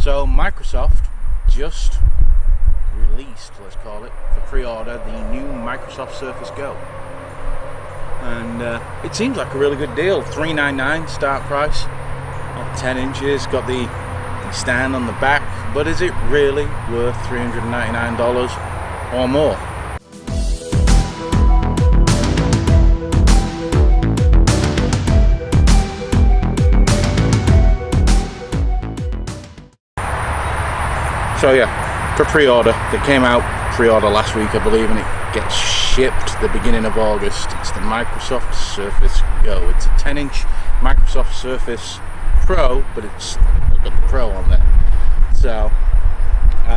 So Microsoft just released, let's call it, for pre-order, the new Microsoft Surface Go. And it seems like a really good deal. $399 start price, 10 inches, got the stand on the back, but is it really worth $399 or more? So yeah, for pre-order, they came out pre-order last week I believe, and it gets shipped the beginning of August. It's the Microsoft Surface Go. It's a 10-inch Microsoft Surface Pro, but it's got the Pro on there. So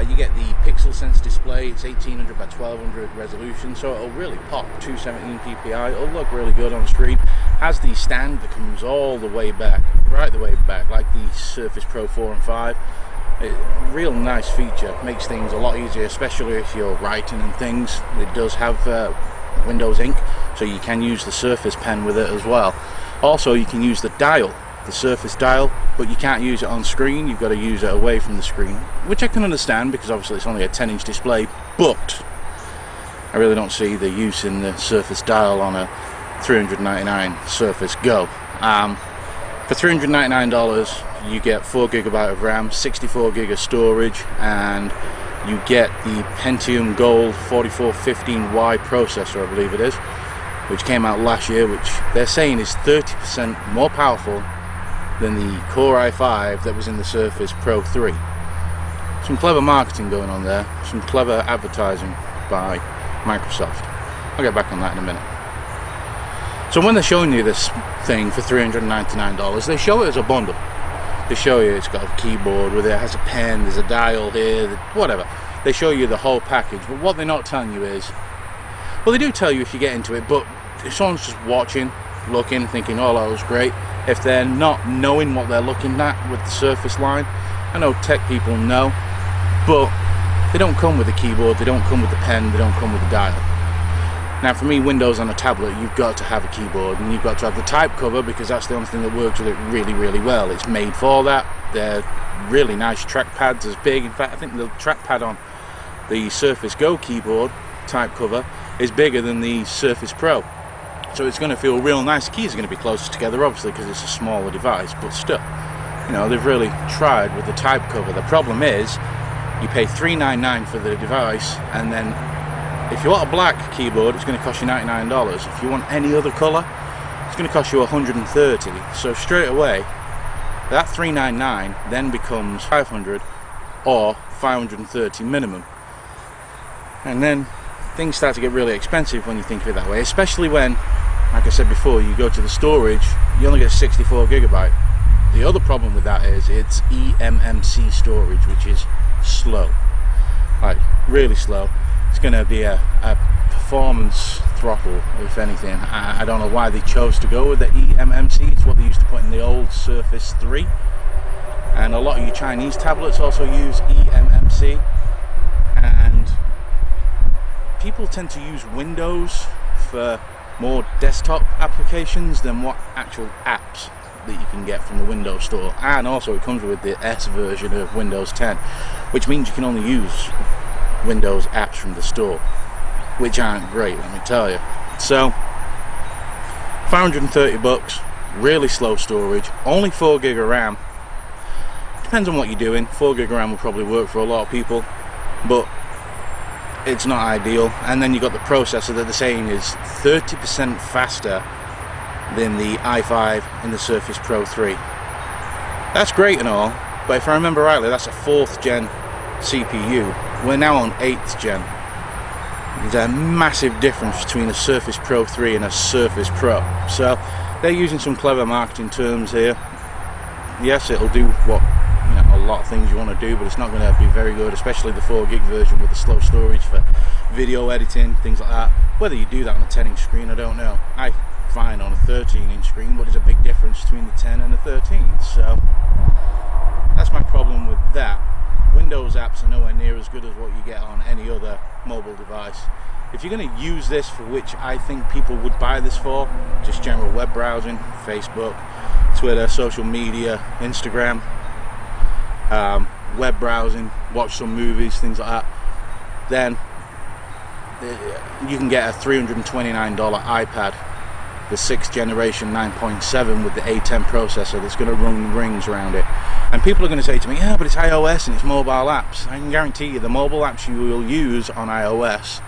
you get the pixel sense display. It's 1800 by 1200 resolution, so it'll really pop 217 ppi. It'll look really good on the screen. Has the stand that comes all the way back, right the way back, like the Surface Pro 4 and 5. Real nice feature, makes things a lot easier, especially if you're writing and things. It does have Windows ink, so you can use the Surface Pen with it as well. Also, you can use the dial, the Surface dial, but you can't use it on screen. You've got to use it away from the screen, which I can understand because obviously it's only a 10-inch display, but I really don't see the use in the Surface dial on a $399 Surface Go. For $399 you get 4GB of RAM, 64GB of storage, and you get the Pentium Gold 4415Y processor, I believe it is, which came out last year, which they're saying is 30% more powerful than the Core i5 that was in the Surface Pro 3. Some clever marketing going on there, some clever advertising by Microsoft. I'll get back on that in a minute. So when they're showing you this thing for $399, they show it as a bundle. They show you it's got a keyboard with it, has a pen, there's a dial here, whatever. They show you the whole package, but what they're not telling you is, well, they do tell you if you get into it, but if someone's just watching, looking, thinking, oh, that was great, if they're not knowing what they're looking at with the Surface line, I know tech people know, but they don't come with a keyboard, they don't come with the pen, they don't come with the dial. Now for me, Windows on a tablet, you've got to have a keyboard, and you've got to have the type cover, because that's the only thing that works with it really, really well. It's made for that. They're really nice trackpads, as big. In fact, I think the trackpad on the Surface Go keyboard type cover is bigger than the Surface Pro. So it's going to feel real nice. The keys are going to be closer together, obviously, because it's a smaller device, but still, you know, they've really tried with the type cover. The problem is, you pay $399 for the device, and then if you want a black keyboard, it's going to cost you $99. If you want any other colour, it's going to cost you $130. So straight away, that $399 then becomes $500 or $530 minimum. And then things start to get really expensive when you think of it that way, especially when, like I said before, you go to the storage, you only get 64GB. The other problem with that is it's eMMC storage, which is slow, like really slow. It's going to be a performance throttle, if anything. I don't know why they chose to go with the eMMC. It's what they used to put in the old Surface 3. And a lot of your Chinese tablets also use eMMC. And people tend to use Windows for more desktop applications than what actual apps that you can get from the Windows Store. And also it comes with the S version of Windows 10, which means you can only use Windows apps from the store, which aren't great, let me tell you. So $530, really slow storage, only 4GB of RAM. Depends on what you're doing. 4GB of RAM will probably work for a lot of people, but it's not ideal. And then you got the processor that they're saying is 30% faster than the i5 in the Surface Pro 3. That's great and all, but if I remember rightly, that's a 4th gen CPU. We're now on 8th gen. There's a massive difference between a Surface Pro 3 and a Surface Pro. So they're using some clever marketing terms here. Yes, it'll do what, you know, a lot of things you want to do, but it's not going to be very good, especially the 4GB version with the slow storage for video editing, things like that. Whether you do that on a 10-inch screen, I don't know. I find on a 13-inch screen, but there's a big difference between the 10 and the 13. So that's my problem with that. Windows apps are nowhere near as good as what you get on any other mobile device. If you're going to use this for which I think people would buy this for, just general web browsing, Facebook, Twitter, social media, Instagram, web browsing, watch some movies, things like that, then you can get a $329 iPad, the 6th generation 9.7 with the A10 processor that's going to run rings around it. And people are going to say to me, yeah, but it's iOS and it's mobile apps. I can guarantee you the mobile apps you will use on iOS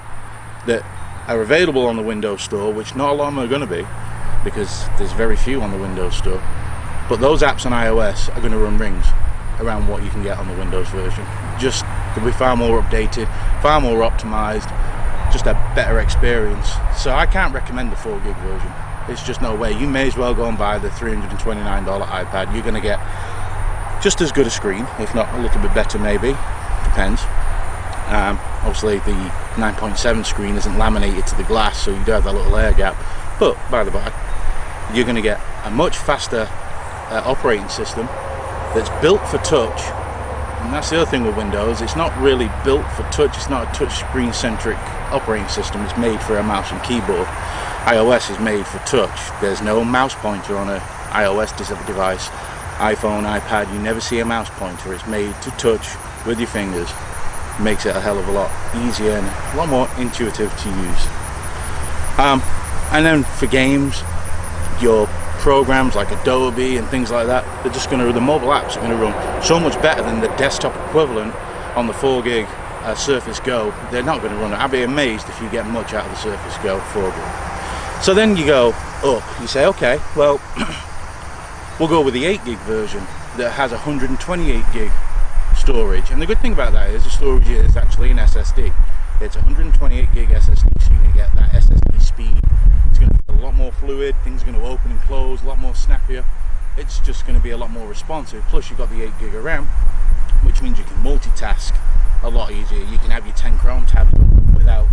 that are available on the Windows Store, which not a lot of them are going to be, because there's very few on the Windows Store, but those apps on iOS are going to run rings around what you can get on the Windows version. Just to be far more updated, far more optimized, just a better experience. So I can't recommend the 4 gig version. It's just no way. You may as well go and buy the $329 iPad. You're going to get just as good a screen, if not a little bit better maybe, depends. Obviously the 9.7 screen isn't laminated to the glass, so you do have that little air gap, but by the by, you're going to get a much faster operating system that's built for touch. And that's the other thing with Windows, it's not really built for touch, it's not a touch screen centric operating system, it's made for a mouse and keyboard. iOS is made for touch. There's no mouse pointer on an iOS device. iPhone, iPad, you never see a mouse pointer. It's made to touch with your fingers. Makes it a hell of a lot easier and a lot more intuitive to use. And then for games, your programs like Adobe and things like that, they're just going to, the mobile apps are going to run so much better than the desktop equivalent on the 4 gig Surface Go. They're not going to run it. I'd be amazed if you get much out of the Surface Go 4 gig. So then you go up, you say, okay, well, we'll go with the 8 gig version that has 128 gig storage. And the good thing about that is the storage is actually an SSD. It's 128 gig SSD, so you're going to get that SSD speed. It's going to be a lot more fluid, things are going to open and close a lot more snappier. It's just going to be a lot more responsive. Plus you've got the 8 gig of RAM, which means you can multitask a lot easier. You can have your 10 Chrome tabs without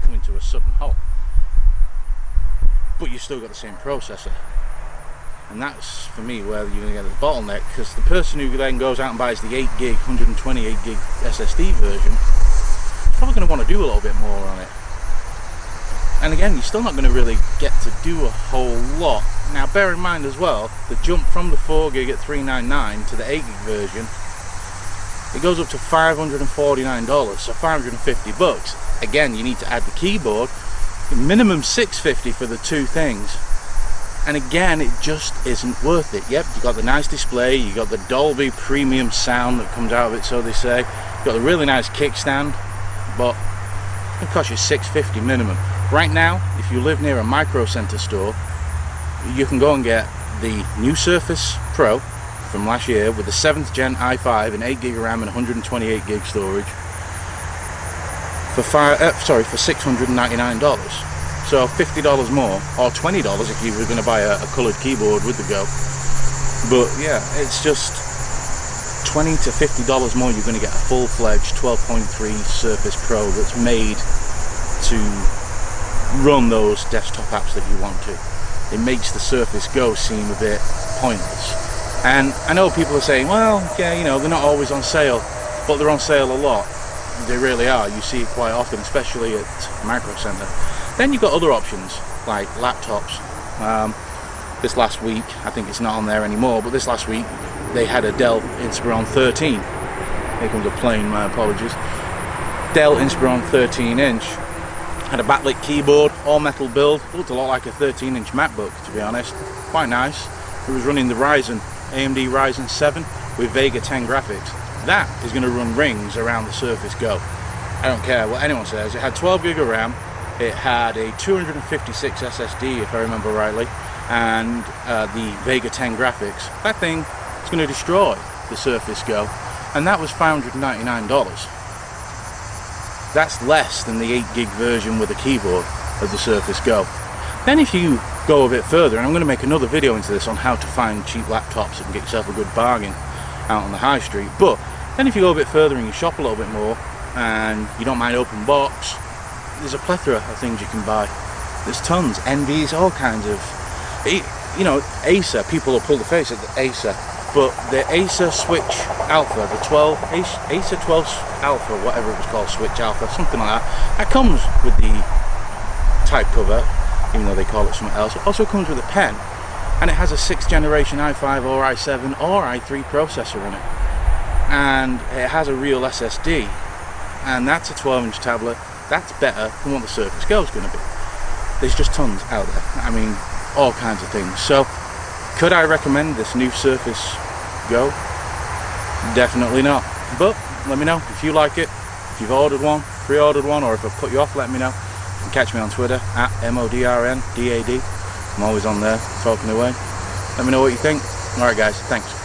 coming to a sudden halt. But you've still got the same processor. And that's, for me, where you're going to get the bottleneck, because the person who then goes out and buys the 8 gig, 128 gig SSD version is probably going to want to do a little bit more on it. And again, you're still not going to really get to do a whole lot. Now, bear in mind as well, the jump from the 4 gig at $399 to the 8 gig version, it goes up to $549, so $550. Again, you need to add the keyboard, minimum $650 for the two things. And again, it just isn't worth it. Yep, you've got the nice display, you've got the Dolby premium sound that comes out of it, so they say. You've got a really nice kickstand, but it costs you $650 minimum. Right now, if you live near a Micro Center store, you can go and get the new Surface Pro from last year with the 7th gen i5 and 8 gig of RAM and 128 gig storage for $699. So $50 more, or $20 if you were going to buy a coloured keyboard with the Go. But yeah, it's just $20 to $50 more. You're going to get a full-fledged 12.3 Surface Pro that's made to run those desktop apps that you want to. It makes the Surface Go seem a bit pointless. And I know people are saying, well, yeah, you know, they're not always on sale, but they're on sale a lot. They really are. You see it quite often, especially at Micro Center. Then you've got other options like laptops. This last week, I think it's not on there anymore, but this last week they had a Dell Inspiron 13. Here comes a plane, my apologies. Dell Inspiron 13-inch. Had a backlit keyboard, all metal build. Looked a lot like a 13-inch MacBook, to be honest. Quite nice. It was running the AMD Ryzen 7 with Vega 10 graphics. That is going to run rings around the Surface Go. I don't care what anyone says. It had 12 gig of RAM. It had a 256 SSD, if I remember rightly, and the Vega 10 graphics. That thing is going to destroy the Surface Go, and that was $599. That's less than the 8 gig version with a keyboard of the Surface Go. Then if you go a bit further, and I'm going to make another video into this on how to find cheap laptops and get yourself a good bargain out on the high street, but then if you go a bit further and you shop a little bit more, and you don't mind open box, there's a plethora of things you can buy. There's tons, Envies, all kinds of, you know, Acer, people will pull the face at the Acer, but the Acer Switch Alpha, the Acer 12 Alpha, whatever it was called, Switch Alpha, something like that, that comes with the type cover, even though they call it something else. It also comes with a pen, and it has a 6th generation i5 or i7 or i3 processor in it. and it has a real SSD, and that's a 12-inch tablet. That's better than what the Surface Go is going to be. There's just tons out there. I mean, all kinds of things. So, could I recommend this new Surface Go? Definitely not. But let me know if you like it, if you've ordered one, pre-ordered one, or if I've put you off, let me know. You can catch me on Twitter at MODRNDAD. I'm always on there talking away. Let me know what you think. Alright guys, thanks.